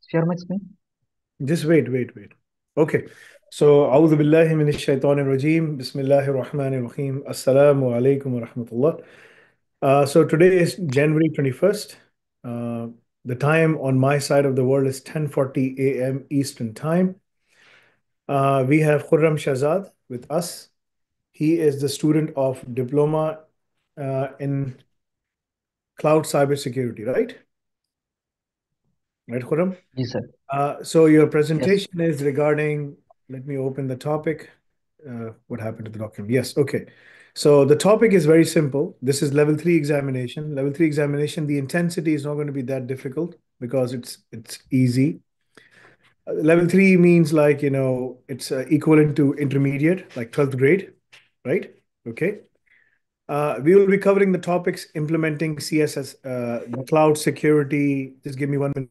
share my screen? Just wait. Okay. So, أعوذ بالله من الشيطان الرجيم. بسم الله الرحمن الرحيم. السلام عليكم ورحمة الله. So today is January 21st. Uh, the time on my side of the world is 10:40 a.m. Eastern Time. We have Khurram Shahzad with us. He is the student of diploma in cloud cybersecurity, right? Right, Khurram? Yes, sir. So your Yes. presentation is regarding, let me open the topic. What happened to the document? Yes, okay. So the topic is very simple. This is level three examination. Level three examination, the intensity is not going to be that difficult because it's easy. Level three means like, it's equivalent to intermediate, like 12th grade, right? Okay. We will be covering the topics implementing CSS, the cloud security. Just give me 1 minute.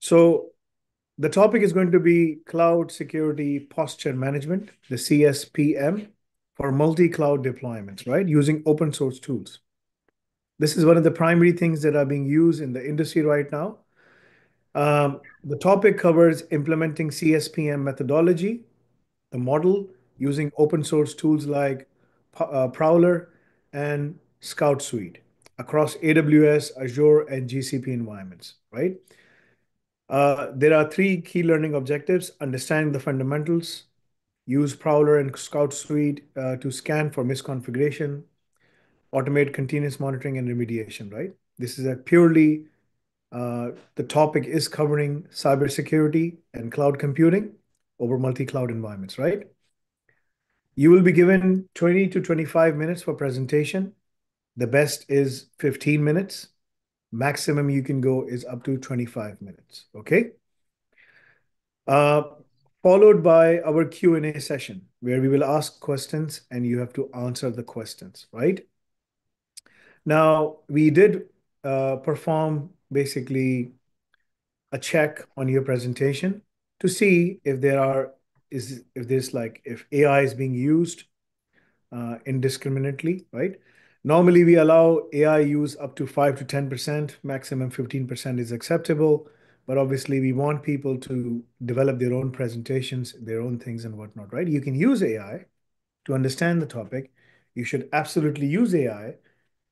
So the topic is going to be Cloud Security Posture Management, the CSPM, for multi-cloud deployments, right? Using open source tools. This is one of the primary things that are being used in the industry right now. The topic covers implementing CSPM methodology, the model, using open source tools like Prowler and Scout Suite across AWS, Azure, and GCP environments, right? There are three key learning objectives: understanding the fundamentals, use Prowler and Scout Suite to scan for misconfiguration, automate continuous monitoring and remediation, right? This is a purely, the topic is covering cybersecurity and cloud computing over multi-cloud environments, right? You will be given 20 to 25 minutes for presentation. The best is 15 minutes. Maximum you can go is up to 25 minutes, okay? uh, Followed by our Q&A session, where we will ask questions and you have to answer the questions, right? Now, we did perform basically a check on your presentation to see if if AI is being used indiscriminately, right? Normally, we allow AI use up to 5 to 10%, maximum 15% is acceptable. But obviously, we want people to develop their own presentations, their own things and whatnot, right? You can use AI to understand the topic. You should absolutely use AI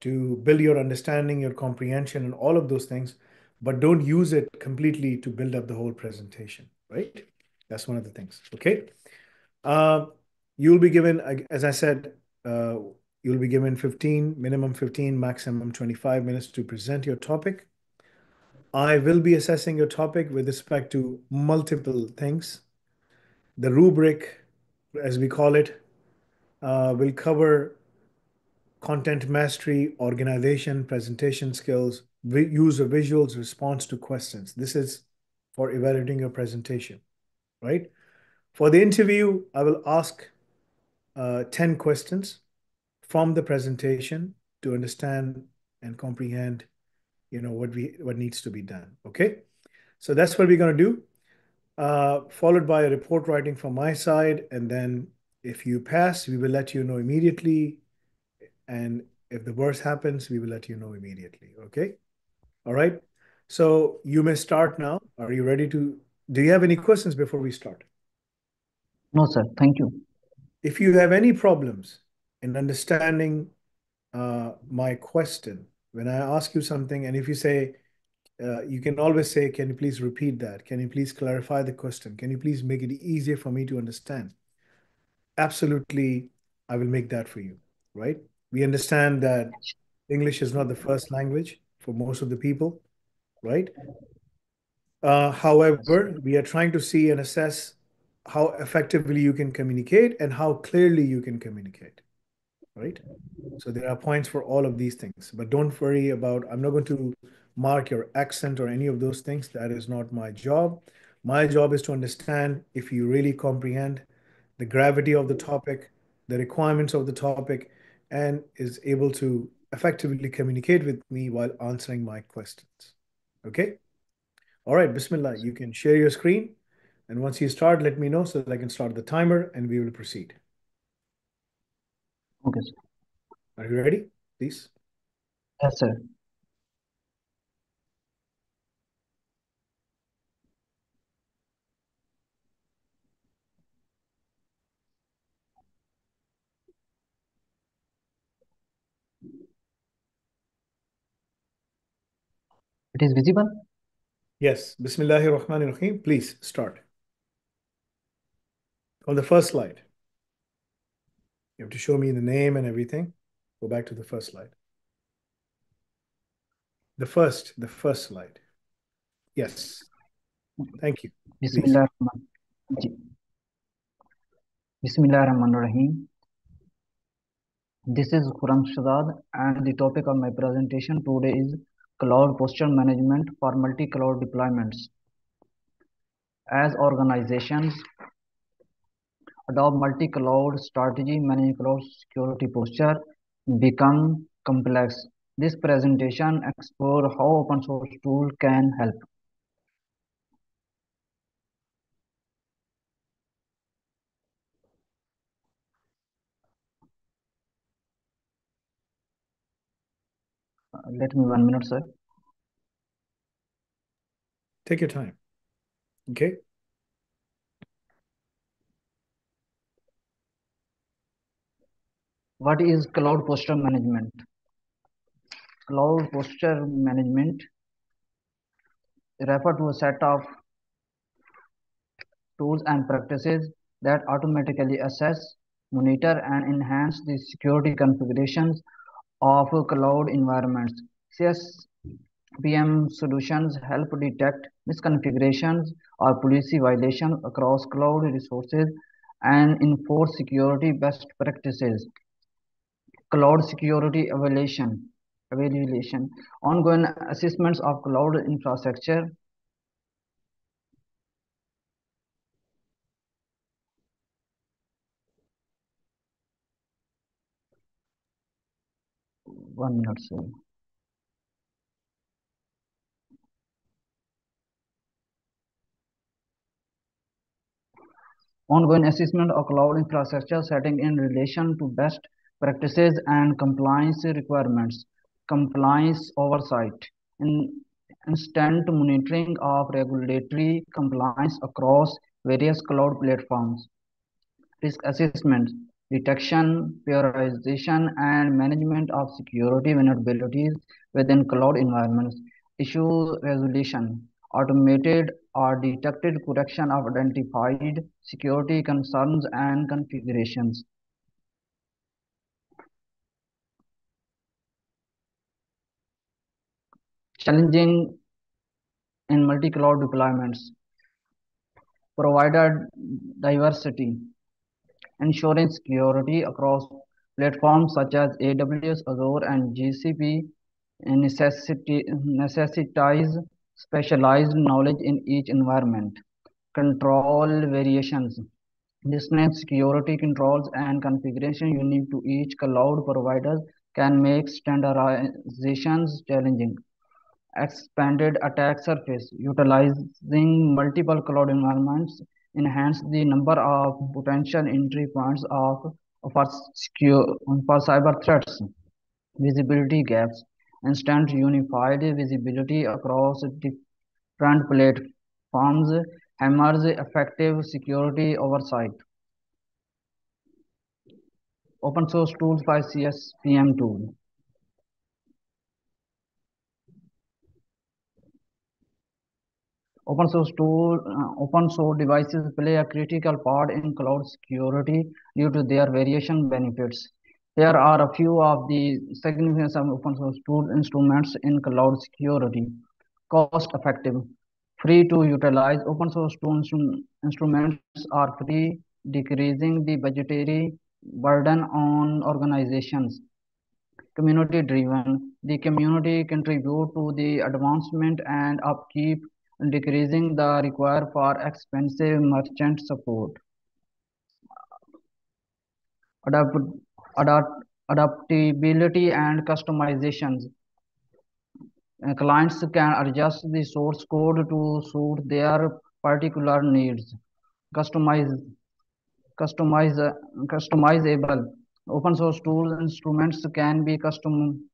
to build your understanding, your comprehension, and all of those things, but don't use it completely to build up the whole presentation, right? That's one of the things, okay? Uh, you'll be given, as I said, uh, you'll be given 15, minimum 15, maximum 25 minutes to present your topic. I will be assessing your topic with respect to multiple things. The rubric, as we call it, will cover content mastery, organization, presentation skills, use of visuals, response to questions. This is for evaluating your presentation, right? For the interview, I will ask 10 questions from the presentation to understand and comprehend, what needs to be done. Okay, so that's what we're going to do. Followed by a report writing from my side, and then if you pass, we will let you know immediately, and if the worst happens, we will let you know immediately. Okay, all right. So you may start now. Are you ready to? Do you have any questions before we start? No, sir. Thank you. If you have any problems in understanding my question, when I ask you something, and if you say, you can always say, can you please repeat that? Can you please clarify the question? Can you please make it easier for me to understand? Absolutely, I will make that for you, right? We understand that English is not the first language for most of the people, right? Yes. However, we are trying to see and assess how effectively you can communicate and how clearly you can communicate, right? So there are points for all of these things, but don't worry about, I'm not going to mark your accent or any of those things. That is not my job. My job is to understand if you really comprehend the gravity of the topic, the requirements of the topic, and is able to effectively communicate with me while answering my questions. Okay? All right, Bismillah. You can share your screen. And once you start, let me know so that I can start the timer and we will proceed. Okay, sir. Are you ready? Please. Yes, sir. It is visible. Yes. Bismillahir Rahmanir Rahim. Please start. On the first slide, you have to show me the name and everything. Go back to the first slide. The first slide. Yes. Thank you. Please. Bismillah. Bismillahirrahmanirrahim. This is Khurram Shahzad, and the topic of my presentation today is cloud posture management for multi-cloud deployments. As organizations adopt multi-cloud strategy, managing cloud security posture become complex. This presentation explores how open source tool can help. Let me 1 minute, sir. Take your time. Okay. What is cloud posture management? Cloud posture management refer to a set of tools and practices that automatically assess, monitor, and enhance the security configurations of cloud environments. CSPM solutions help detect misconfigurations or policy violations across cloud resources and enforce security best practices. Cloud security evaluation, ongoing assessments of cloud infrastructure. 1 minute, sir. Ongoing assessment of cloud infrastructure setting in relation to best practices and compliance requirements, compliance oversight, in instant monitoring of regulatory compliance across various cloud platforms, risk assessment, detection, prioritization, and management of security vulnerabilities within cloud environments, issue resolution, automated or detected correction of identified security concerns and configurations. Challenging in multi-cloud deployments, provider diversity, ensuring security across platforms such as AWS, Azure, and GCP necessitize specialized knowledge in each environment. Control variations, listening security controls and configuration unique to each cloud provider can make standardizations challenging. Expanded attack surface, utilizing multiple cloud environments enhance the number of potential entry points for, secure, for cyber threats. Visibility gaps, instant unified visibility across different platforms hammers effective security oversight. Open source tools by CSPM tool. Open source devices play a critical part in cloud security due to their variation benefits. Here are a few of the significance of open source tool instruments in cloud security. Cost effective, free to utilize. Open source tool instruments are free, decreasing the budgetary burden on organizations. Community driven, the community contribute to the advancement and upkeep, decreasing the require for expensive merchant support. Adapt, Adaptability and customizations. Clients can adjust the source code to suit their particular needs. Customize, customize, Customizable. Open source tools instruments can be custom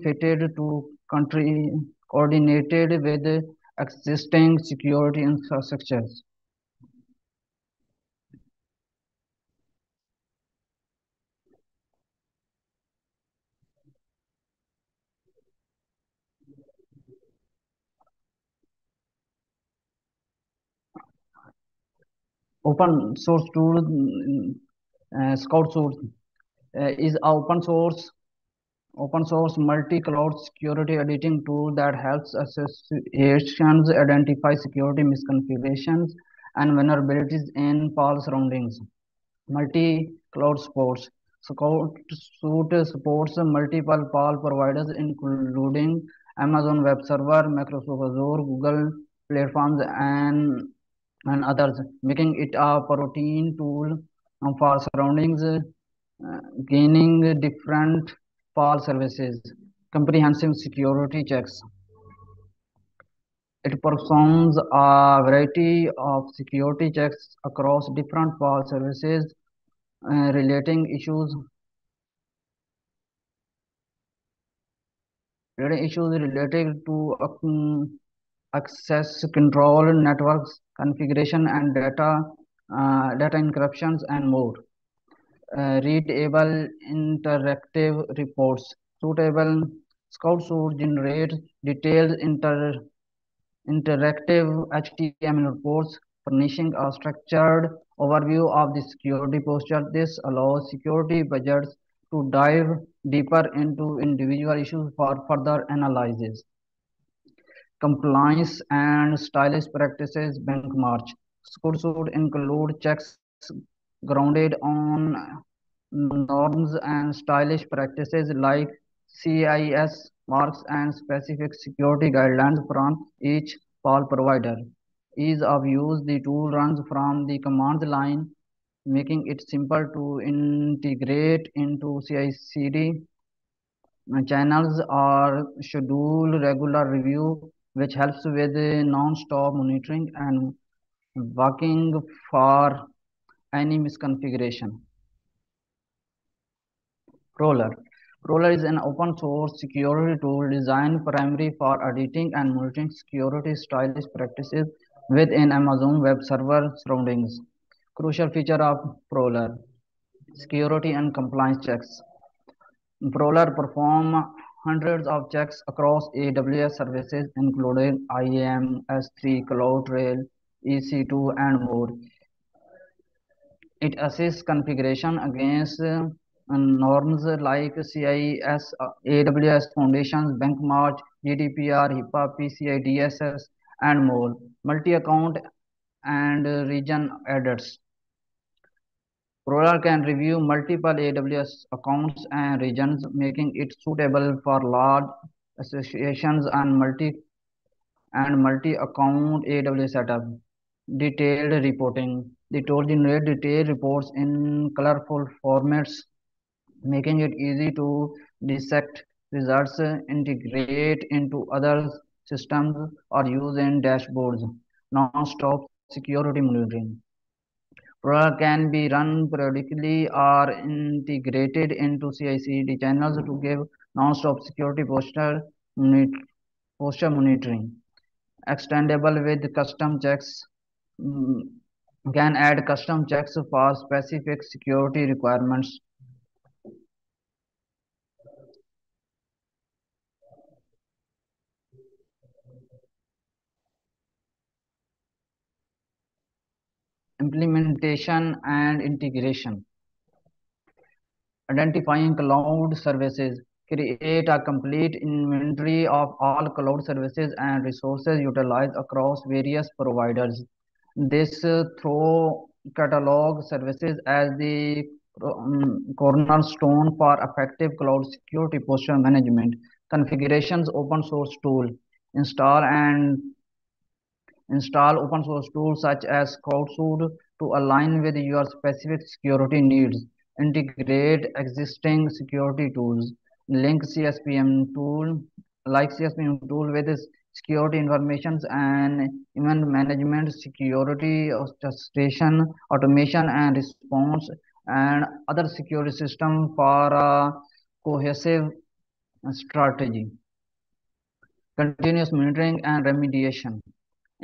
fitted to country coordinated with existing security infrastructures. Open source tool Scout Suite is open source multi-cloud security editing tool that helps associations identify security misconfigurations and vulnerabilities in PAL surroundings. Multi-cloud supports. Scout Suite supports multiple PAL providers including Amazon Web Server, Microsoft Azure, Google platforms, and others, making it a protein tool for surroundings, gaining different PAL services, comprehensive security checks. It performs a variety of security checks across different PAL services, relating issues related to access control, networks configuration, and data encryptions, and more. Readable interactive reports. Suitable Scout Suite generates detailed interactive HTML reports, furnishing a structured overview of the security posture. This allows security budgets to dive deeper into individual issues for further analysis. Compliance and stylish practices benchmark. Scout Suite include checks grounded on norms and stylish practices like CIS marks and specific security guidelines from each PAL provider. Ease of use, the tool runs from the command line, making it simple to integrate into CI/CD channels or schedule regular review, which helps with non-stop monitoring and working for any misconfiguration. Roller. Roller is an open source security tool designed primarily for editing and monitoring security stylish practices within Amazon Web Server surroundings. Crucial feature of Roller: security and compliance checks. Roller perform hundreds of checks across AWS services, including IAM, S3, CloudTrail, EC2, and more. It assists configuration against norms like CIS, AWS Foundations, Benchmark, GDPR, HIPAA, PCI DSS, and more. Multi-account and region audits. Proller can review multiple AWS accounts and regions, making it suitable for large associations and multi-account AWS setup. Detailed reporting. The tool generates detailed reports in colorful formats, making it easy to dissect results, integrate into other systems, or use in dashboards. Non-stop security monitoring. Product can be run periodically or integrated into CI/CD channels to give non-stop security posture monitoring. Extendable with custom checks. mm, can add custom checks for specific security requirements. Implementation and integration. Identifying cloud services. Create a complete inventory of all cloud services and resources utilized across various providers. This through catalog services as the cornerstone for effective cloud security posture management. Configurations open source tool. Install and Install open source tools such as Crowdsource to align with your specific security needs. Integrate existing security tools. Link CSPM tool like CSPM tool with security informations and event management, security orchestration, automation, and response and other security system for a cohesive strategy. Continuous monitoring and remediation.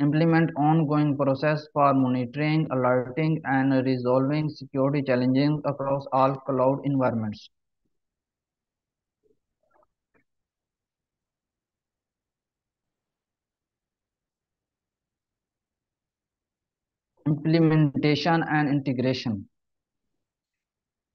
Implement ongoing process for monitoring, alerting, and resolving security challenges across all cloud environments. Implementation and integration.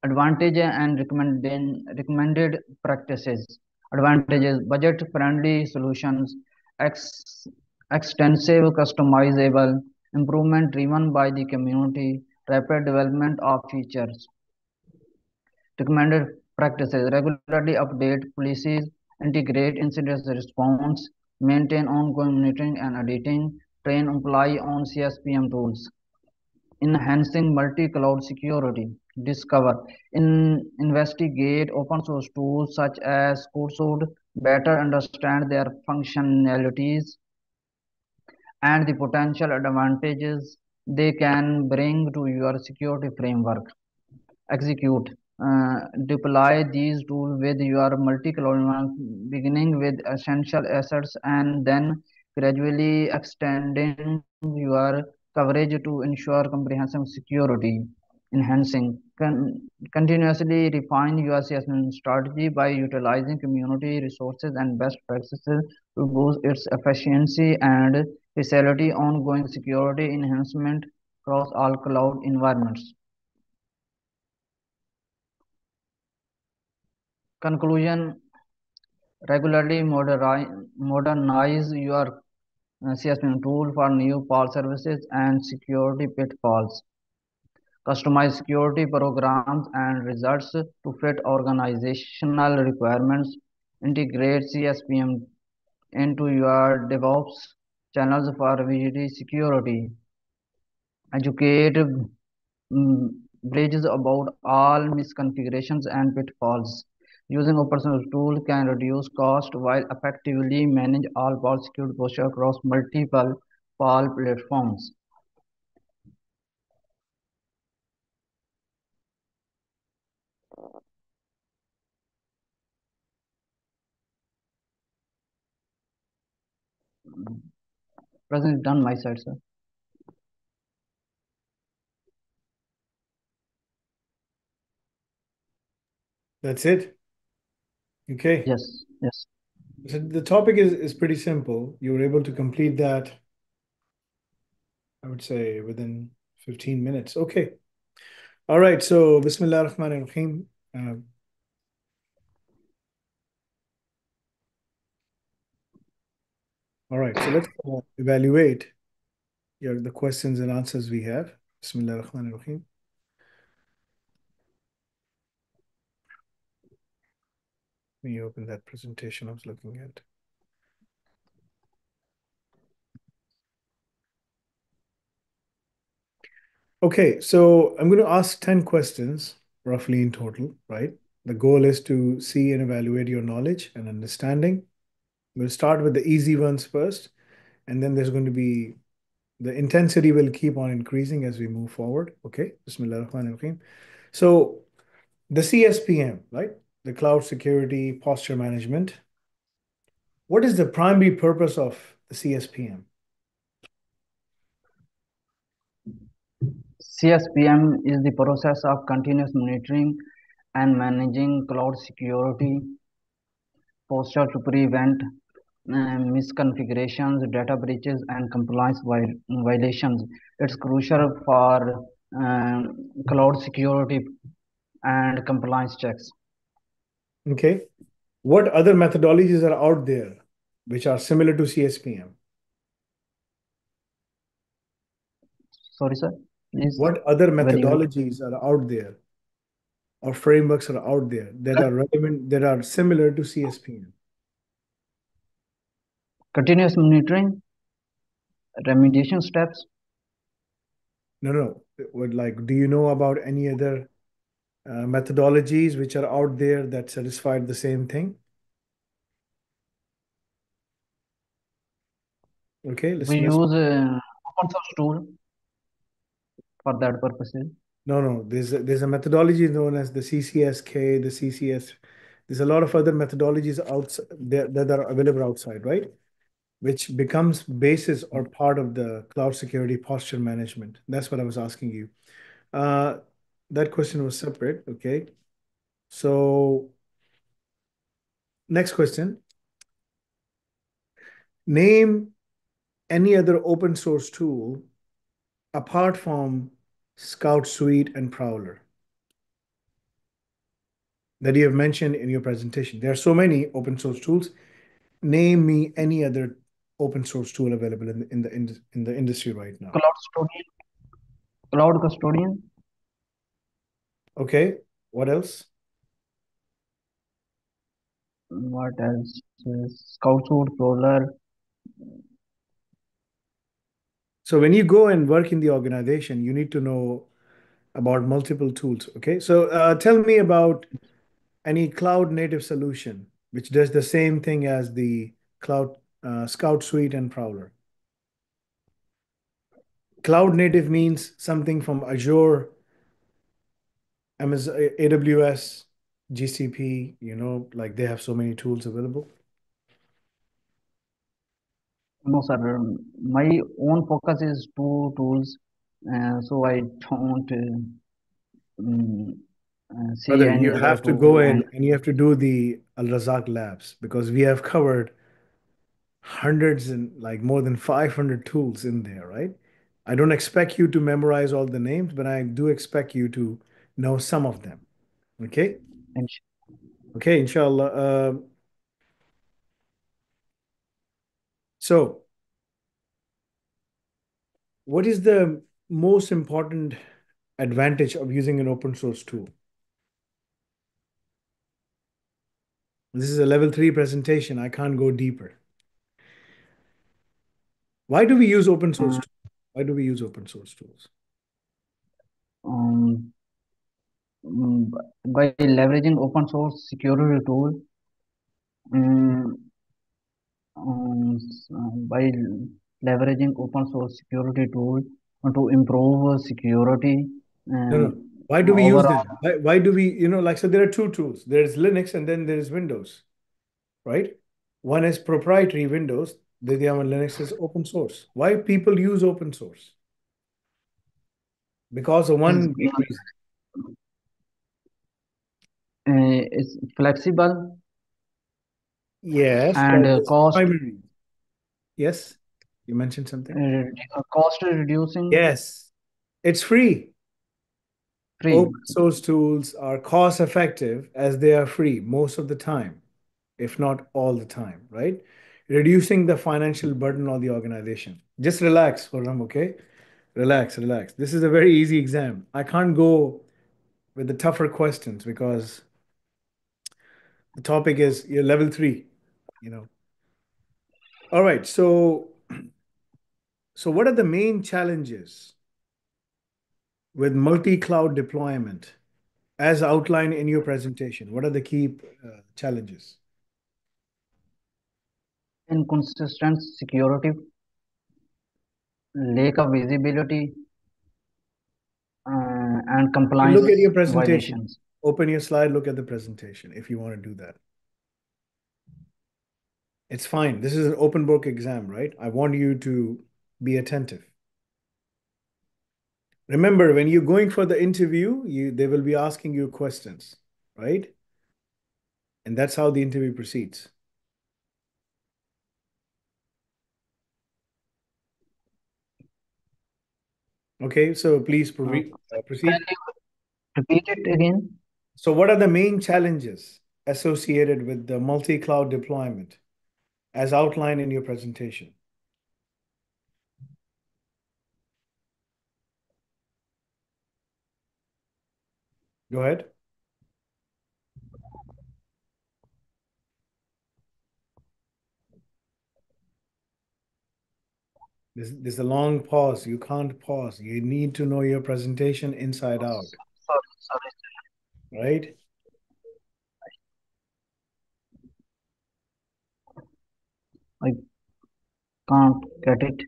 Advantage and recommended practices. Advantages: budget friendly solutions, ex, extensive customizable, improvement driven by the community, rapid development of features. Recommended practices: regularly update policies, integrate incident response, maintain ongoing monitoring and auditing, train employee on CSPM tools. Enhancing multi-cloud security. Discover, investigate open source tools such as Passcode, better understand their functionalities and the potential advantages they can bring to your security framework. Execute, deploy these tools with your multi-cloud environment, beginning with essential assets and then gradually extending your coverage to ensure comprehensive security. Enhancing, continuously refine your assessment strategy by utilizing community resources and best practices to boost its efficiency and facilitate ongoing security enhancement across all cloud environments. Conclusion: regularly modernize your CSPM tool for new PAL services and security pitfalls. Customize security programs and results to fit organizational requirements. Integrate CSPM into your DevOps channels for VGD security. Educate bridges about all misconfigurations and pitfalls. Using open source tool can reduce cost while effectively manage all PAL security posture across multiple PAL platforms. Present done my side, sir. That's it. Okay. Yes, yes. So the topic is pretty simple. You were able to complete that, I would say, within 15 minutes. Okay. All right. So, Bismillah ar-Rahman ar-Rahim. All right. So, let's evaluate the questions and answers we have. Bismillah ar-Rahman ar-Rahim. Let me open that presentation I was looking at. Okay, so I'm going to ask 10 questions roughly in total, right? The goal is to see and evaluate your knowledge and understanding. We'll start with the easy ones first, and then there's going to be the intensity will keep on increasing as we move forward. Okay, Bismillah ar-Rahman ar-Rahim. So the CSPM, right? The Cloud Security Posture Management. What is the primary purpose of the CSPM? CSPM is the process of continuous monitoring and managing cloud security posture to prevent misconfigurations, data breaches, and compliance violations. It's crucial for cloud security and compliance checks. Okay. What other methodologies are out there which are similar to CSPM? Sorry, sir. Please What other evaluate. methodologies are out there or frameworks are out there that are relevant, that are similar to CSPM? Continuous monitoring, remediation steps. No, no. Do you know about any other methodologies which are out there that satisfied the same thing? Okay, We let's use open source tool for that purposes. No, no. There's a methodology known as the CCSK, the CCS. There's a lot of other methodologies outside that are available outside, right? Which becomes basis or part of the cloud security posture management. That's what I was asking you. Uh, that question was separate. Okay. So next question. Name any other open source tool apart from Scout Suite and Prowler that you have mentioned in your presentation. There are so many open source tools. Name me any other open source tool available in the industry right now. Cloud custodian, cloud custodian. Okay. What else? What else? Scout suit, roller. So when you go and work in the organization, you need to know about multiple tools. Okay. So tell me about any cloud native solution which does the same thing as the cloud Scout Suite and Prowler. Cloud native means something from Azure, Amazon, AWS, GCP, like they have so many tools available. No, sir. My own focus is two tools, so I don't see Brother, any you other have to tool. go And in and you have to do the Al Razak labs because we have covered hundreds and like more than 500 tools in there, right? I don't expect you to memorize all the names, but I do expect you to know some of them. Okay? and Okay, inshallah. So, what is the most important advantage of using an open source tool? This is a level 3 presentation. I can't go deeper. Why do we use open source uh, tools? Why do we use open source tools? um, mm, by leveraging open source security tool, um, by leveraging open source security tool to improve security No, um, no. Why do we use overall. them? Why do we, like, so there are two tools. There's Linux and then there's Windows, right? One is proprietary Windows, the other one Linux is open source. Why people use open source? Because of is one big reason. is flexible Yes, and but this is the cost primary reason. Yes, you mentioned something. cost reducing, Yes, it's free. free. Open source tools are cost effective as they are free most of the time, if not all the time, right? Reducing the financial burden on the organization. Just relax, Khurram, okay? Relax, relax. This is a very easy exam. I can't go with the tougher questions because the topic is your level 3, you know. All right, so what are the main challenges with multi-cloud deployment as outlined in your presentation? What are the key challenges? Inconsistent security, lack of visibility, and You look at compliance your presentation. violations. Open your slide, look at the presentation if you want to do that. It's fine. This is an open book exam, right? I want you to be attentive. Remember, when you're going for the interview, they will be asking you questions, right? And that's how the interview proceeds. Okay, so please Uh, can proceed. you repeat it again? So, what are the main challenges associated with the multi-cloud deployment as outlined in your presentation? Go ahead. There's a long pause. You can't pause. You need to know your presentation inside out, Sorry, sorry, right? I can't get it.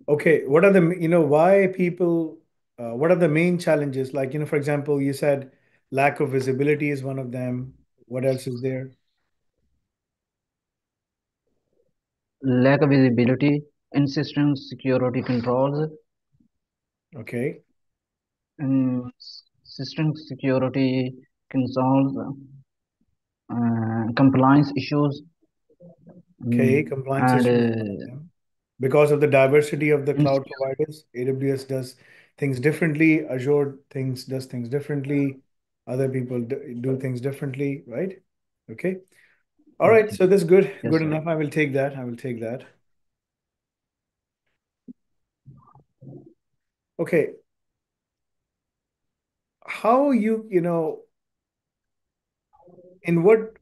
Okay, what are the, why people what are the main challenges? Like, for example, you said lack of visibility is one of them. What else is there? Lack of visibility, insistent security controls, Okay. and system security concerns, compliance issues, Okay, mm, compliance and issues, one of them. Because of the diversity of the cloud insecure. providers, AWS does things differently, Azure things does things differently, other people do things differently, right? Okay. All right, so that's good. Yes, Good sir. enough. I will take that. I will take that. Okay. How in what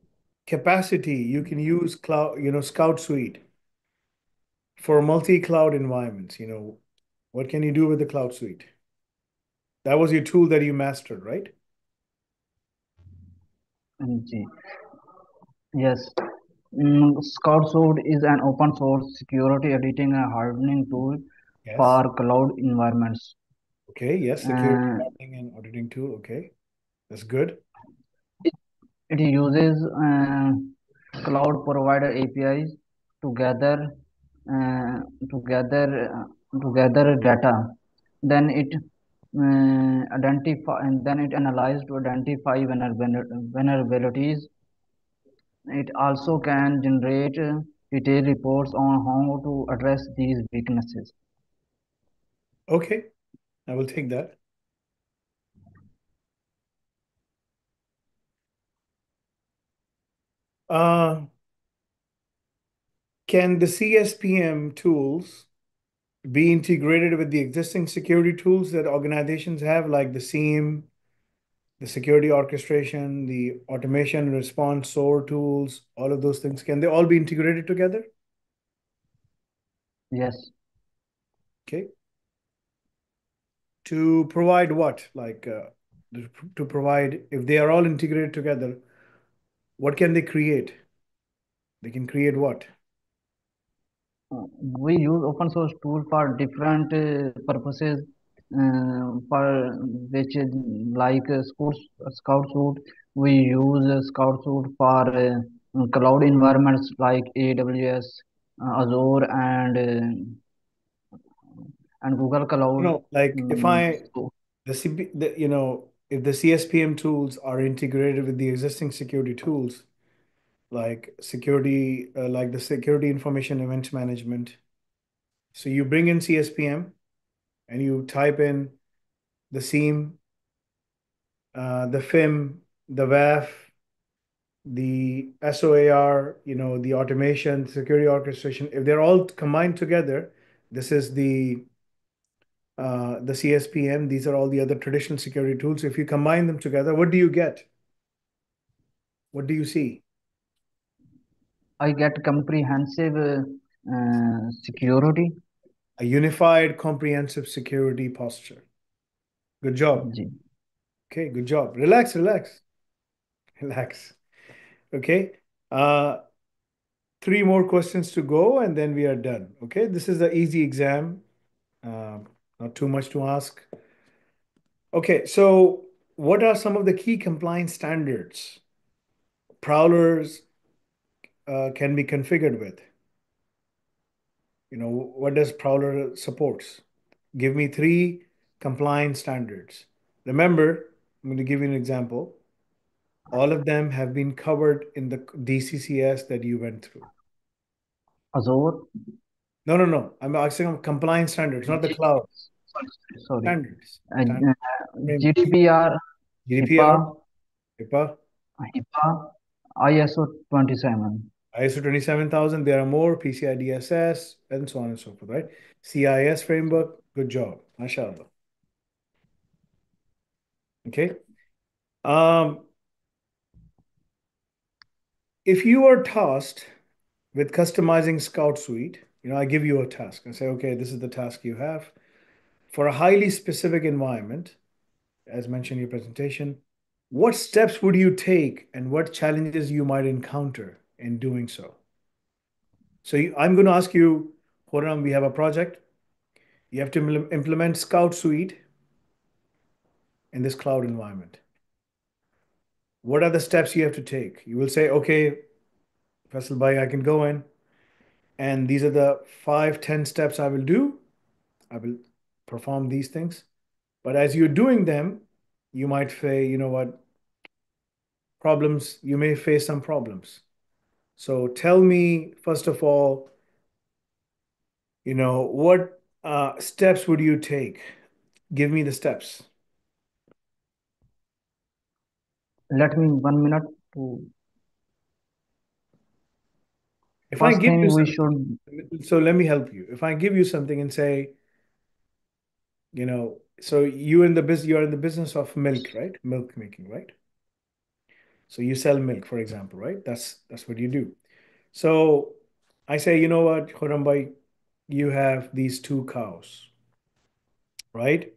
capacity you can use cloud, Scout Suite for multi-cloud environments? What can you do with the Cloud Suite? That was your tool that you mastered, right? G. Yes. Scout is an open source security editing and hardening tool Yes. for cloud environments. Okay. Yes. Security Uh, hardening and auditing tool. Okay. That's good. it, it uses cloud provider APIs to uh, to gather to gather data. Then it identify and then it analyzes to identify vulnerabilities. It also can generate detailed reports on how to address these weaknesses. Okay. I will take that. Uh, can the CSPM tools be integrated with the existing security tools that organizations have, like the SIEM, the security orchestration, the automation response SOAR tools, all of those things? Can they all be integrated together? Yes, Okay. To provide what? Like to provide, if they are all integrated together, what can they create? They can create what? we use open source tool for different purposes. For which like Scout Suite, we use Scout Suite for cloud environments like AWS, Azure, and Google Cloud. No, like if Mm, I so the CP, if the CSPM tools are integrated with the existing security tools, like security, like the security information event management. So you bring in CSPM and you type in the SIEM, the FIM, the WAF, the SOAR, the automation, security orchestration. If they're all combined together, this is the CSPM. These are all the other traditional security tools. If you combine them together, what do you get? What do you see? I get comprehensive security. A unified, comprehensive security posture. Good job. Ji. Okay, good job. Relax, relax, relax. Okay. Uh, three more questions to go, and then we are done. Okay, this is the easy exam. Um, Not too much to ask. Okay, so what are some of the key compliance standards prowlers can be configured with? What does Prowler supports? Give me three compliance standards. Remember, I'm going to give you an example. All of them have been covered in the DCCS that you went through. Azure. No, no, no. I'm asking compliance standards, not the G- cloud. Sorry. Standards. Standard frameworks. GDPR, GDPR, HIPAA, HIPAA, HIPAA, ISO 27. ISO 27000. There are more, PCI DSS, and so on and so forth, right? CIS framework. Good job. MashaAllah. Okay. Um, if you are tasked with customizing Scout Suite, I give you a task. I say, okay, this is the task you have for a highly specific environment, as mentioned in your presentation. What steps would you take and what challenges you might encounter in doing so? So I'm going to ask you, Khurram, we have a project. You have to implement Scout Suite in this cloud environment. What are the steps you have to take? You will say, okay, Faisal Bhai, I can go in, and these are the 5, 10 steps I will do. I will perform these things. But as you're doing them, you might face, you know what, problems, you may face some problems. So tell me, first of all, what steps would you take? Give me the steps. Let me 1 minute to. If I First give you thing we something, should. so let me help you. If I give you something and say, so you're in the business of milk, right? Milk making, right? So you sell milk, for example, right? That's what you do. So I say, you know what, Khurram bhai, you have these two cows, right?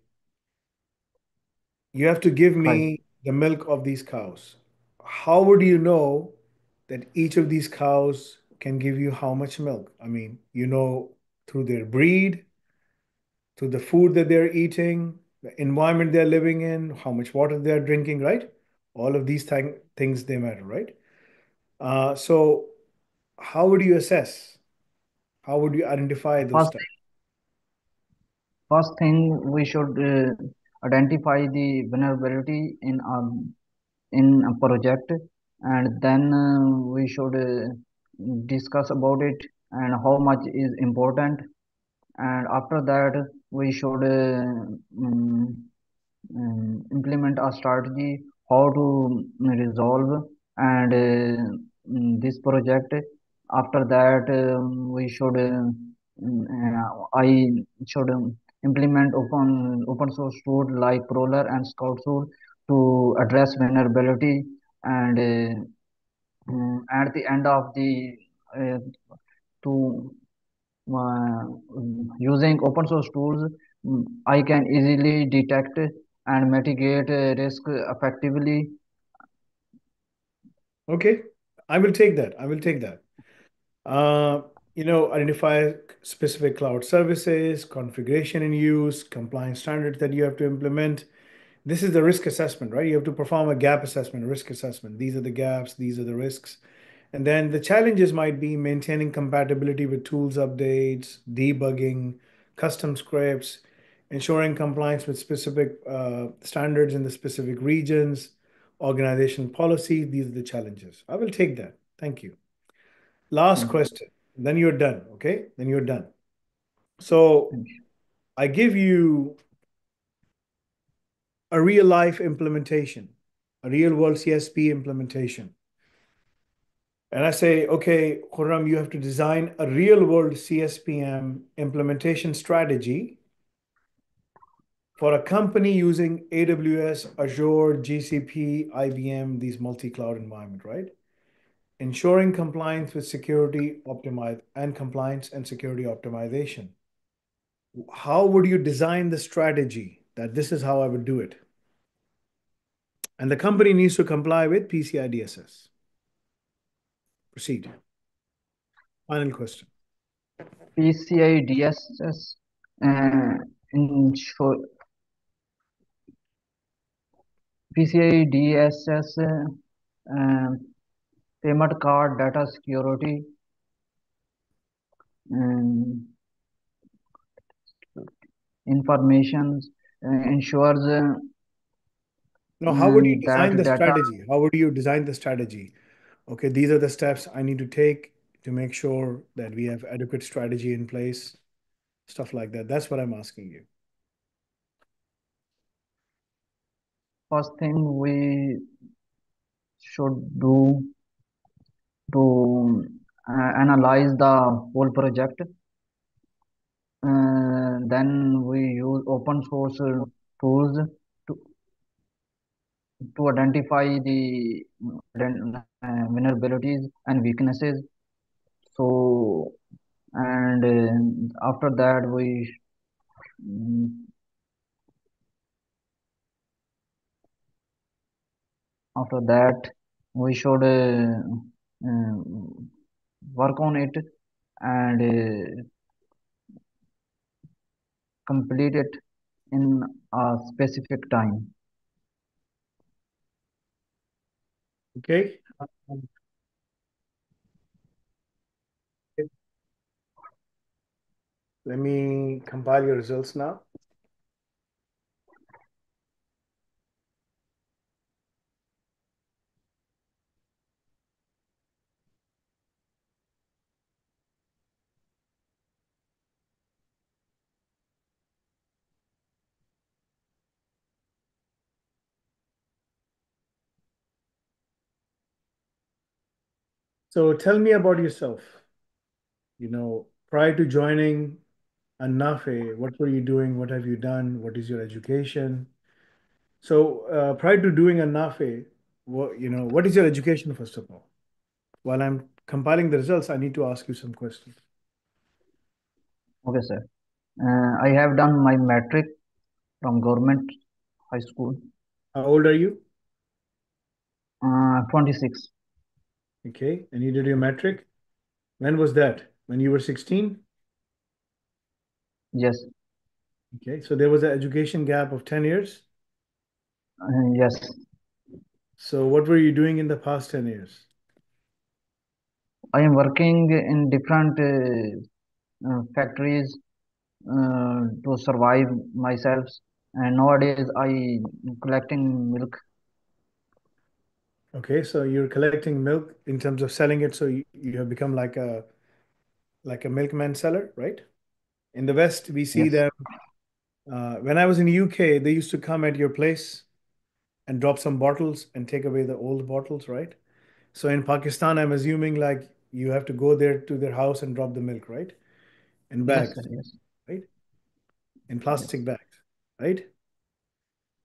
You have to give Right. me the milk of these cows. How would you know that each of these cows can give you how much milk? I mean, through their breed, through the food that they're eating, the environment they're living in, how much water they're drinking, right? All of these things they matter, right? So how would you assess? How would you identify those First, stuff? first thing we should identify the vulnerability in a project, and then we should discuss about it and how much is important, and after that we should implement a strategy how to resolve and this project. After that we should I should implement open source tool like crawler and scout tool to address vulnerability, and at the end of the uh, to using open source tools, I can easily detect and mitigate risk effectively. Okay, I will take that. I will take that. Uh, Identify specific cloud services, configuration and use, compliance standards that you have to implement. This is the risk assessment, right? You have to perform a gap assessment, risk assessment. These are the gaps, these are the risks. And then the challenges might be maintaining compatibility with tools updates, debugging, custom scripts, ensuring compliance with specific standards in the specific regions, organization policy. These are the challenges. I will take that. Thank you. Last Thank you. question. Then you're done. Okay. Then you're done. So Thank you. I give you a real life implementation, a real world CSP implementation. And I say, okay, Khurram, you have to design a real world CSPM implementation strategy for a company using AWS, Azure, GCP, IBM, these multi-cloud environment, right? Ensuring compliance with security optimize and compliance and security optimization. How would you design the strategy that this is how I would do it? And the company needs to comply with PCI DSS. Proceed. Final question. PCI DSS uh, ensure PCI DSS payment card data security um, information ensures Now, how would you that design the data. strategy? How would you design the strategy? Okay, these are the steps I need to take to make sure that we have adequate strategy in place, stuff like that. That's what I'm asking you. First thing we should do to analyze the whole project. Then we use open source tools to, to identify the vulnerabilities and weaknesses. So, and after that, mm, after that we should uh, work on it and complete it in a specific time. Okay. Let me compile your results now. So tell me about yourself. Prior to joining Nafe, what were you doing? What have you done? What is your education? So prior to doing Nafe, what is your education, first of all? While I'm compiling the results, I need to ask you some questions. Okay, sir. I have done my metric from government high school. How old are you? 26. Okay. And you did your metric. When was that? When you were 16? Yes. Okay. So there was an education gap of 10 years. Yes. So what were you doing in the past 10 years? I am working in different factories to survive myself. And nowadays, I collecting milk. Okay. So you're collecting milk in terms of selling it. So you have become like a milkman seller, right? In the West, we see Yes. them. When I was in UK, they used to come at your place and drop some bottles and take away the old bottles, right? So in Pakistan, I'm assuming like you have to go there to their house and drop the milk, right? In Yes, sir. bags, Yes. right? In Yes. plastic bags, right?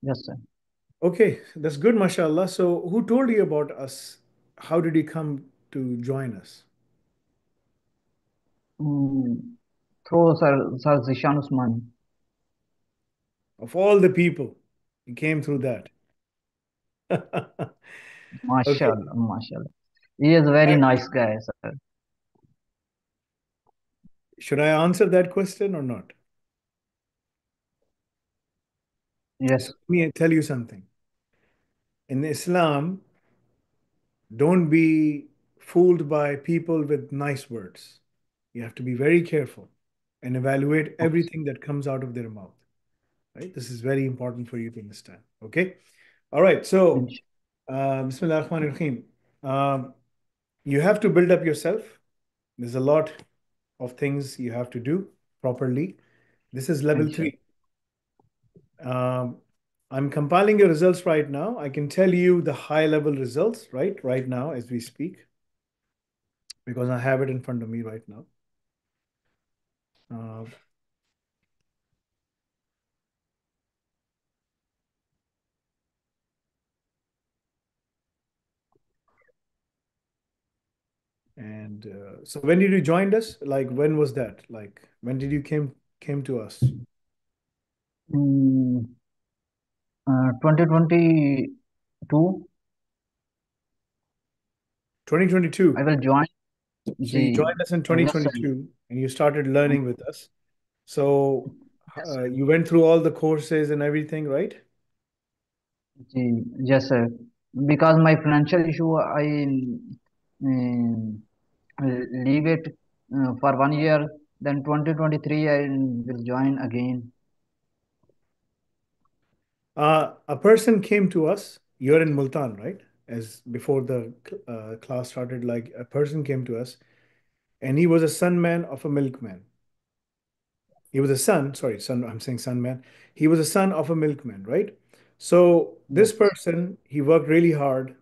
Yes, sir. Okay, that's good, mashallah. So who told you about us? How did you come to join us? Mm, through Sir Zishan Usman. Of all the people, you came through that. Okay. MashaAllah. MashaAllah. He is a very nice guy, sir. Should I answer that question or not? So Yes. let me tell you something. In Islam, don't be fooled by people with nice words. You have to be very careful and evaluate Okay. everything that comes out of their mouth. Right? This is very important for you to understand. Okay. All right. So, Insh- Bismillah ar-Rahman ar-Rahim. Um, you have to build up yourself. There's a lot of things you have to do properly. This is level Inshallah. three. Um, I'm compiling your results right now. I can tell you the high level results right now as we speak because I have it in front of me right now. Uh, and so when did you join us? Like when was that? Like when did you came to us? Mm, 2022, I 2022. will join So you the. joined us in Yes, sir. 2022 and you started learning with us. So Yes, sir. you went through all the courses and everything, right? Yes, sir. Because my financial issue, I leave it for 1 year. Then 2023, I will join again. A person came to us. You're in Multan, right? As before the class started, like a person came to us and he was a son man of a milkman. He was a son, sorry, son, I'm saying son man. He was a son of a milkman, right? So this Yes, person, he worked really hard.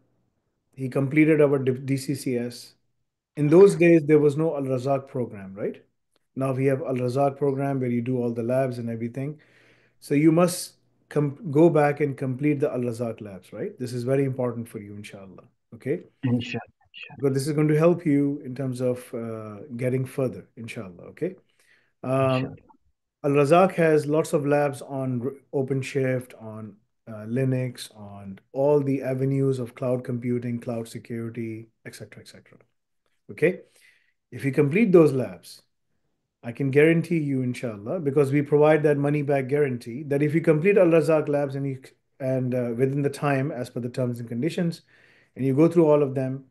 He completed our DCCS. In those days, there was no Al Razak program, right? Now we have Al Razak program where you do all the labs and everything. So you must go back and complete the Al Razak labs, right? This is very important for you, inshallah. Okay, inshallah, because this is going to help you in terms of getting further, inshallah. Okay. Um, inshallah, Al Razak has lots of labs on OpenShift, on Linux, on all the avenues of cloud computing, cloud security, etc., etc. Okay. If you complete those labs, I can guarantee you, inshallah, because we provide that money back guarantee that if you complete Al Razak labs and within the time as per the terms and conditions, and you go through all of them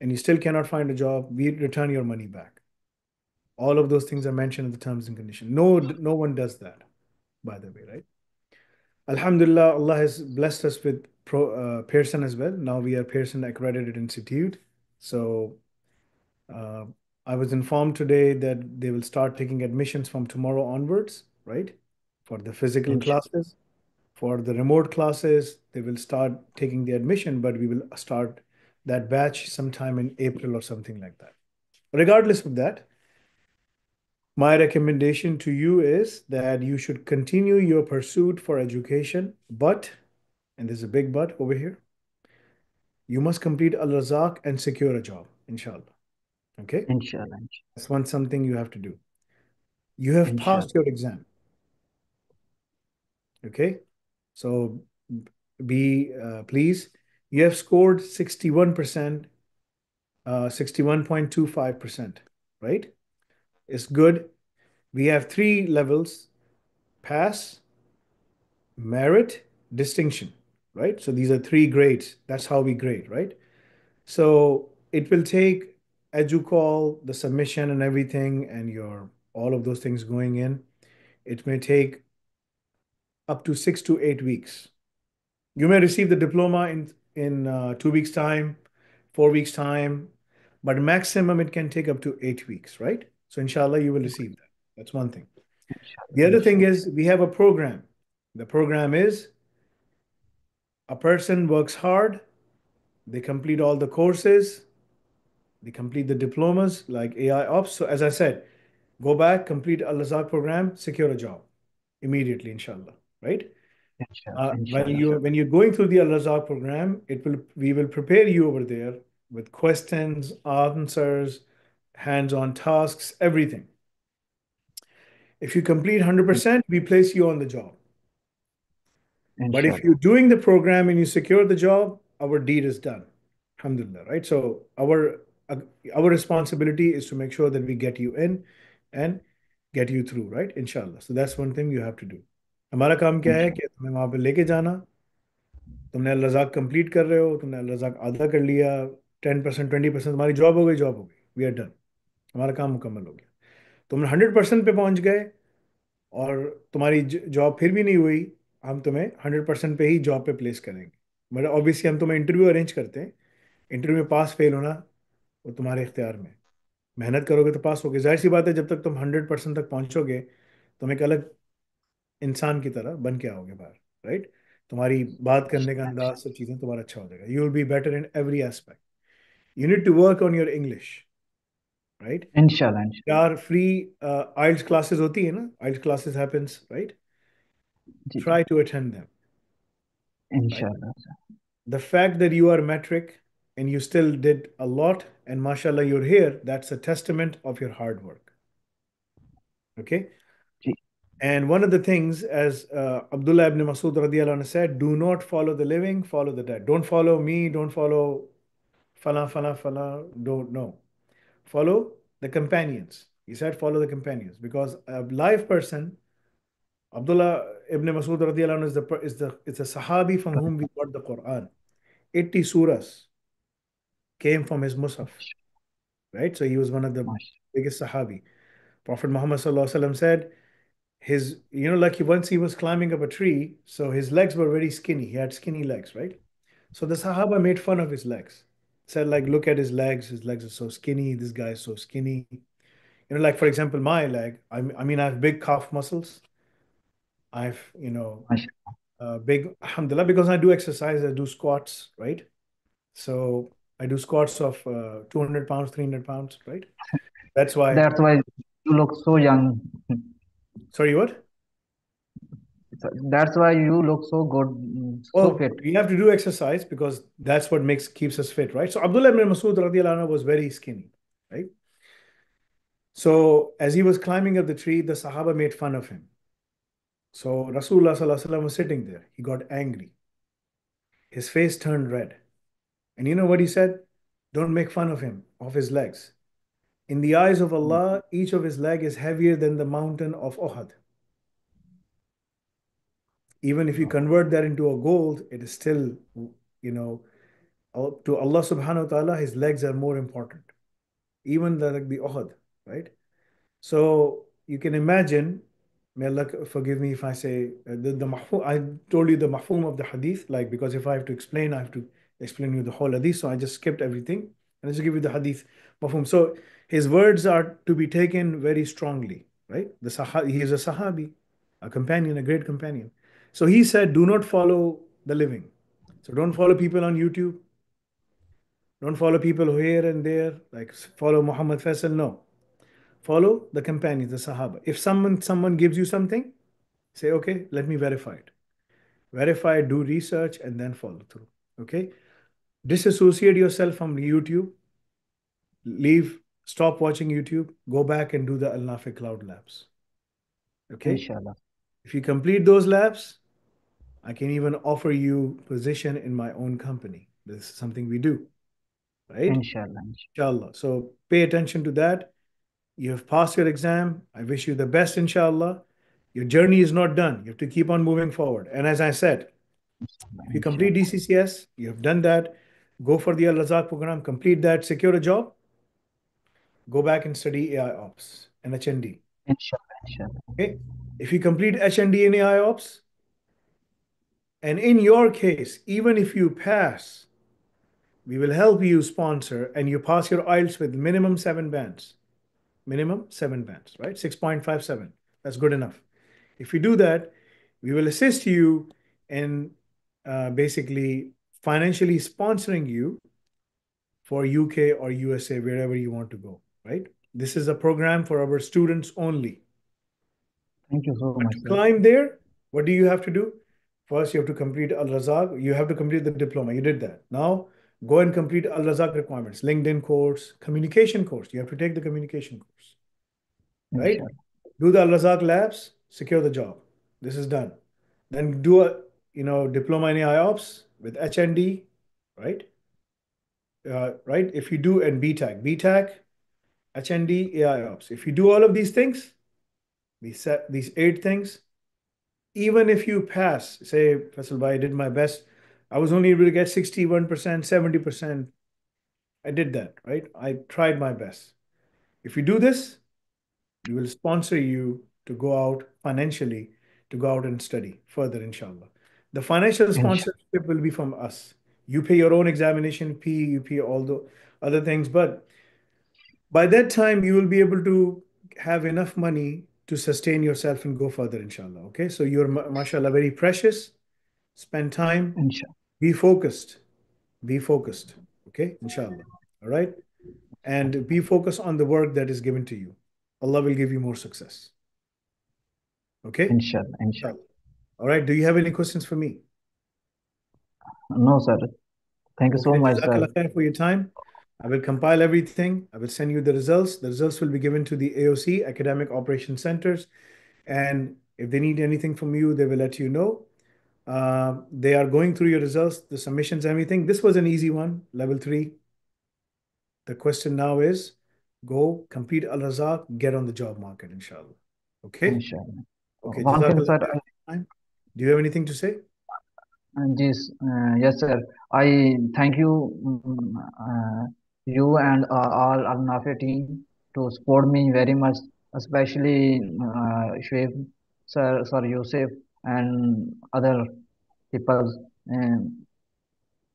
and you still cannot find a job, we return your money back. All of those things are mentioned in the terms and conditions. No one does that, by the way, right? Alhamdulillah, Allah has blessed us with Pearson as well. Now we are Pearson accredited institute. So uh, I was informed today that they will start taking admissions from tomorrow onwards, right? For the physical Inshallah. classes. For the remote classes, they will start taking the admission, but we will start that batch sometime in April or something like that. Regardless of that, my recommendation to you is that you should continue your pursuit for education, but, and there's a big but over here, you must complete Al Razak and secure a job, inshallah. Okay? Inshallah. That's one something you have to do. You have Inshallah. passed your exam. Okay? So be please, you have scored 61%, 61.25%, right? It's good. We have three levels: pass, merit, distinction, right? So these are three grades. That's how we grade, right? So it will take EduQual, the submission and everything, and your all of those things going in. It may take up to 6 to 8 weeks. You may receive the diploma in 2 weeks' time, 4 weeks' time, but maximum it can take up to 8 weeks, right? So inshallah, you will receive that. That's one thing. Inshallah. The other thing Inshallah. is we have a program. The program is a person works hard, they complete all the courses, they complete the diplomas like AI Ops. So as I said, go back, complete Al Razak program, secure a job immediately, inshallah, right? Inshallah. When Inshallah. you're going through the Al Razak program, it will we will prepare you over there with questions, answers, hands-on tasks, everything. If you complete 100%, we place you on the job. But if you're Inshallah. doing the program and you secure the job, our deed is done. Alhamdulillah, right? So uh, our responsibility is to make sure that we get you in and get you through, right? Inshallah. So that's one thing you have to do. हमारा काम क्या है Inshallah. कि तुम्हें वहां पे लेके जाना, तुमने अल रज़ाक कंप्लीट कर रहे हो, तुमने अल रज़ाक आधा कर लिया, 10%, 20%, तुम्हारी जॉब हो गई, वी आर डन, हमारा काम मुकम्मल हो गया। तुम 100% पे पहुंच गए और तुम्हारी जॉब फिर भी नहीं हुई, हम तुम्हें 100% पे ही जॉब पे प्लेस करेंगे। मतलब ऑब्वियसली हम तुम्हें इंटरव्यू अरेंज करते हैं, इंटरव्यू में पास फेल होना वो तुम्हारे इख्तियार में। मेहनत करोगे तो पास होगे, जाहिर सी बात है, जब तक तुम 100% तक पहुंचोगे तुम एक अलग इंसान की तरह बन के आओगे बाहर, राइट? तुम्हारी बात करने का अंदाज, सब चीज़ें तुम्हारा अच्छा हो जाएगा, you will be better in every aspect. You need to work on your English, right? Inshallah. यार फ्री आइल्स क्लासेस होती है ना, आइल्स क्लासेस हैपेंस, राइट? जी जी। Try to attend them, right? Inshallah. The fact that you are metric and you still did a lot and mashallah you're here, that's a testament of your hard work. Okay? जी। And one of the things, as Abdullah ibn Masud radiallahu anhu said, do not follow the living, follow the dead. Don't follow me, don't follow fala, don't know. Follow the companions. He said, follow the companions, because a live person, Abdullah ibn Masud radiallahu anhu is the Sahabi from whom we got the Quran. 80 surahs came from his Musaf, right? So he was one of the Mashallah. biggest Sahabi. Prophet Muhammad sallallahu alaihi wasallam said, like once he was climbing up a tree, so his legs were very skinny. He had skinny legs, right? So the Sahaba made fun of his legs. Said, like, look at his legs are so skinny. This guy is so skinny. Like for example, my leg, I mean, I have big calf muscles. I've, Mashallah. big, alhamdulillah, because I do exercise, I do squats, right? So I do squats of 200 pounds, 300 pounds, right? That's why. That's why you look so young. Sorry, what? That's why you look so good, so Well, fit. we have to do exercise because that's what keeps us fit, right? So Abdullah ibn Masud radiallahu anhu was very skinny, right? So as he was climbing up the tree, the Sahaba made fun of him. So Rasulullah sallallahu alaihi wasallam was sitting there. He got angry. His face turned red. And you know what he said? Don't make fun of him, of his legs. In the eyes of Allah, each of his leg is heavier than the mountain of Uhud. Even if you convert that into a gold, it is still, you know, To Allah subhanahu wa ta'ala, his legs are more important, even like the Uhud, right? So you can imagine, may Allah forgive me if I say the mahfum, I told you the mahfum of the hadith, like because if I have to explain, I have to explain you the whole hadith. So I just skipped everything and I just give you the hadith mahfum. So his words are to be taken very strongly, right? He is a sahabi, a companion, a great companion. So he said, do not follow the living. So don't follow people on YouTube. Don't follow people here and there, like follow Muhammad Faisal. No, follow the companions, the Sahaba. If someone gives you something, say, okay, let me verify it. Verify, do research, and then follow through. Okay. Disassociate yourself from YouTube. Leave. Stop watching YouTube. Go back and do the Al Nafi Cloud Labs. Okay. Inshallah. If you complete those labs, I can even offer you position in my own company. This is something we do, right? Inshallah. Inshallah. So pay attention to that. You have passed your exam. I wish you the best, inshallah. Your journey is not done. You have to keep on moving forward. And as I said, Inshallah. if you complete Inshallah. DCCS, you have done that. Go for the Al Razak program, complete that, secure a job, go back and study AI Ops and HND. Inshallah. Inshallah. Okay. If you complete HND and AI Ops, and in your case, even if you pass, we will help you sponsor and you pass your IELTS with minimum 7 bands. Minimum 7 bands, right? 6.57. That's good enough. If you do that, we will assist you in basically financially sponsoring you for UK or USA, wherever you want to go, right? This is a program for our students only. Thank you so But much, to sir. climb there, what do you have to do? First, you have to complete Al Razak. You have to complete the diploma. You did that. Now, go and complete Al Razak requirements, LinkedIn course, communication course. You have to take the communication course, right? Inshallah. Do the Al Razak labs, secure the job. This is done. Then do a diploma in IOPS with HND, right? Right. If you do and BTAC, HND, AIOps. If you do all of these things, these 8 things, even if you pass, say, Faisal Bhai, I did my best. I was only able to get 61%, 70%. I did that, right? I tried my best. If you do this, we will sponsor you to go out financially, to go out and study further, inshallah. The financial Inshallah. sponsorship will be from us. You pay your own examination fee, you pay all the other things, but by that time, you will be able to have enough money to sustain yourself and go further, inshallah. Okay, so you're, mashallah, very precious. Spend time, Inshallah. be focused, be focused. Okay, inshallah. All right, and be focused on the work that is given to you. Allah will give you more success. Okay, Inshallah. Inshallah. inshallah. All right, do you have any questions for me? No, sir. Thank you so Okay, much, sir. Jazakallah khair for your time. I will compile everything. I will send you the results. The results will be given to the AOC, Academic Operations Centers. And if they need anything from you, they will let you know. They are going through your results, the submissions, everything. This was an easy one, level 3. The question now is go complete Al Razak, get on the job market, inshallah. Okay? Inshallah. Okay, One thing, Jazakallah sir. khair. Do you have anything to say? Yes, yes, sir. I thank you, you and all Al Nafi team to support me very much, especially Shoaib, Sir Yusuf, and other people. And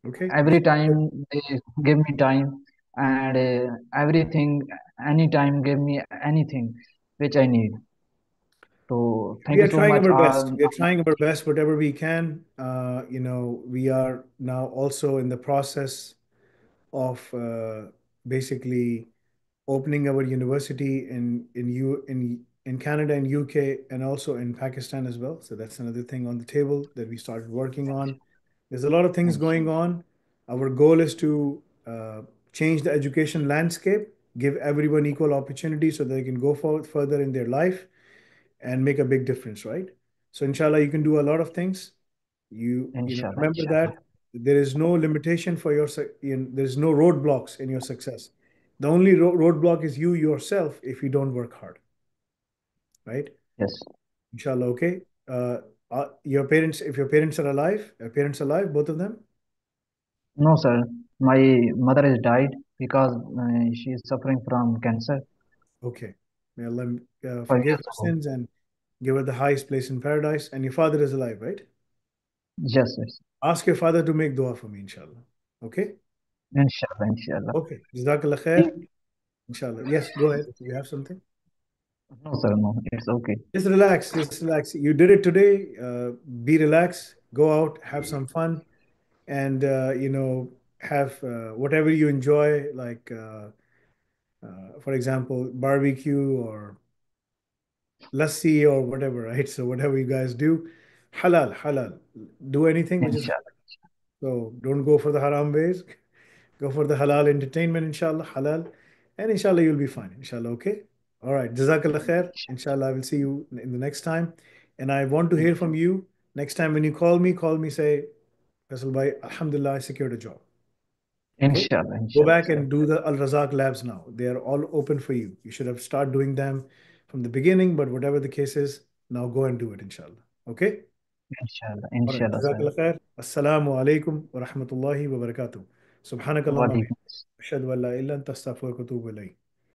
Okay, every inshallah. time they give me time, and everything, anytime give me anything which I need. So thank We you are so trying much, our best. all. We are trying our best, whatever we can. We are now also in the process of basically opening our university in Canada and UK and also in Pakistan as well. So that's another thing on the table that we started working on. There's a lot of things going Inshallah. on. Our goal is to change the education landscape, give everyone equal opportunity so they can go forward further in their life and make a big difference, right? So inshallah, you can do a lot of things. Inshallah. Remember Inshallah. that there is no limitation for there's no roadblocks in your success. The only roadblock is you yourself if you don't work hard, right? Yes. Inshallah, okay. Your parents, if your parents are alive, both of them? No, sir. My mother is died because she is suffering from cancer Okay. May Allah 5 years forgive her ago. sins and give her the highest place in paradise. And your father is alive, right? Yes, yes. Ask your father to make dua for me, inshallah. Okay? Inshallah, inshallah. Okay. Jazakallah khair. Inshallah. Yes, go ahead. You have something? No, sir, no, it's okay. Just relax. Just relax. You did it today. Be relaxed. Go out, have some fun, and have whatever you enjoy, like for example, barbecue or lassi or whatever, right? So whatever you guys do, halal, halal. Do anything which is halal. Inshallah, So don't go for the haram ways. Go for the halal entertainment, inshallah, halal, and inshallah you'll be fine. Inshallah, okay. All right. Jazakallah khair. Inshallah, I will see you in the next time. And I want to hear from you next time when you call me, say, Faisal bhai, Alhamdulillah, I secured a job. Okay. inshallah, Go inshallah, back sir. and do the Al Razak labs now. They are all open for you. You should have started doing them from the beginning, but whatever the case is, now go and do it, inshallah. Okay? Inshallah, All right. inshallah, sir. Jazakallah khair. Assalamu alaikum wa rahmatullahi wa barakatuh. Subhanakallahumma Wa bihamdik. Ashhadu an la ilaha illa anta astaghfiruka wa atubu ilayk.